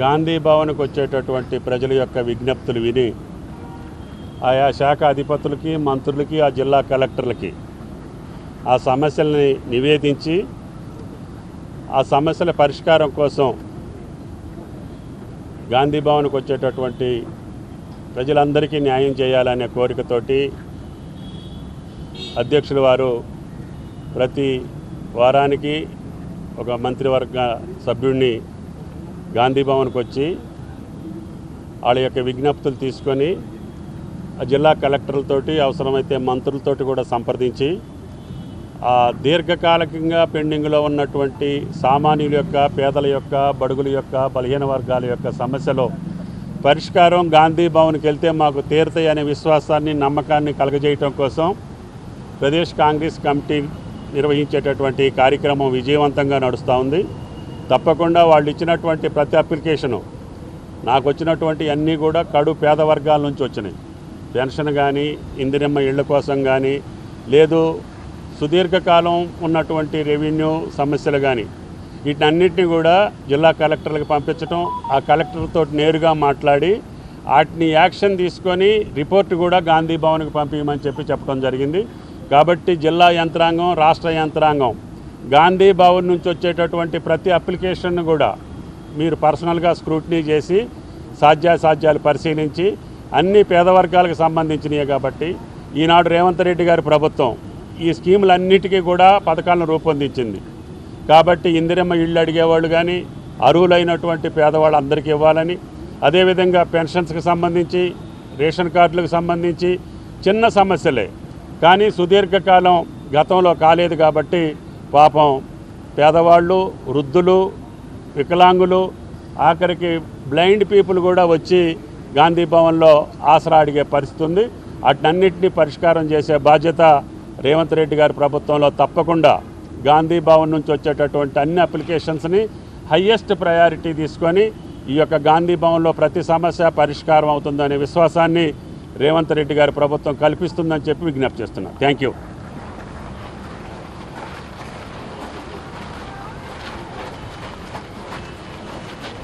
గాంధీ భవన్కు వచ్చేటటువంటి ప్రజల యొక్క విజ్ఞప్తులు విని ఆయా శాఖ అధిపతులకి, మంత్రులకి, ఆ జిల్లా కలెక్టర్లకి ఆ సమస్యల్ని నివేదించి ఆ సమస్యల పరిష్కారం కోసం గాంధీ భవన్కు వచ్చేటటువంటి ప్రజలందరికీ న్యాయం చేయాలనే కోరికతోటి అధ్యక్షుల వారు ప్రతి వారానికి ఒక మంత్రివర్గ సభ్యుడిని గాంధీ భవన్కి వచ్చి వాళ్ళ యొక్క విజ్ఞప్తులు తీసుకొని ఆ జిల్లా కలెక్టర్లతోటి అవసరమైతే మంత్రులతోటి కూడా సంప్రదించి ఆ దీర్ఘకాలికంగా పెండింగ్లో ఉన్నటువంటి సామాన్యుల యొక్క, పేదల యొక్క, బడుగుల యొక్క, బలహీన వర్గాల యొక్క సమస్యలో పరిష్కారం గాంధీ భవన్కి వెళ్తే మాకు తీరుతాయి అనే విశ్వాసాన్ని, నమ్మకాన్ని కలగజేయటం కోసం ప్రదేశ్ కాంగ్రెస్ కమిటీ నిర్వహించేటటువంటి కార్యక్రమం విజయవంతంగా నడుస్తూ ఉంది. తప్పకుండా వాళ్ళు ఇచ్చినటువంటి ప్రతి అప్లికేషను, నాకు వచ్చినటువంటి అన్నీ కూడా కడు పేద వర్గాల నుంచి వచ్చినాయి. పెన్షన్ కానీ, ఇందిరమ్మ ఇళ్ల కోసం కానీ, లేదు సుదీర్ఘకాలం ఉన్నటువంటి రెవెన్యూ సమస్యలు కానీ, వీటన్నిటిని కూడా జిల్లా కలెక్టర్లకు పంపించడం, ఆ కలెక్టర్తో నేరుగా మాట్లాడి వాటిని యాక్షన్ తీసుకొని రిపోర్ట్ కూడా గాంధీ భవన్కి పంపించమని చెప్పడం జరిగింది. కాబట్టి జిల్లా యంత్రాంగం, రాష్ట్ర యంత్రాంగం గాంధీ భవన్ నుంచి వచ్చేటటువంటి ప్రతి అప్లికేషన్ను కూడా మీరు పర్సనల్గా స్క్రూటినీ చేసి సాధ్యాసాధ్యాలు పరిశీలించి అన్ని పేద వర్గాలకు సంబంధించినవి కాబట్టి ఈనాడు రేవంత్ రెడ్డి గారి ప్రభుత్వం ఈ స్కీములన్నిటికీ కూడా పథకాలను రూపొందించింది. కాబట్టి ఇందిరమ్మ ఇళ్ళు అడిగేవాళ్ళు కానీ, అర్హులైనటువంటి పేదవాళ్ళు అందరికీ ఇవ్వాలని, అదేవిధంగా పెన్షన్స్కి సంబంధించి, రేషన్ కార్డులకు సంబంధించి చిన్న సమస్యలే కానీ సుదీర్ఘకాలం గతంలో కాలేదు కాబట్టి పాపం పేదవాళ్ళు, వృద్ధులు, వికలాంగులు, ఆఖరికి బ్లైండ్ పీపుల్ కూడా వచ్చి గాంధీ భవన్లో ఆసరా అడిగే పరిస్థితి ఉంది. వాటన్నిటిని పరిష్కారం చేసే బాధ్యత రేవంత్ రెడ్డి గారి ప్రభుత్వంలో తప్పకుండా గాంధీ భవన్ నుంచి వచ్చేటటువంటి అన్ని అప్లికేషన్స్ని హయ్యెస్ట్ ప్రయారిటీ తీసుకొని ఈ యొక్క గాంధీ భవన్లో ప్రతి సమస్య పరిష్కారం అవుతుందనే విశ్వాసాన్ని రేవంత్ రెడ్డి గారి ప్రభుత్వం కల్పిస్తుందని చెప్పి విజ్ఞప్తి చేస్తున్నాను. Thank you.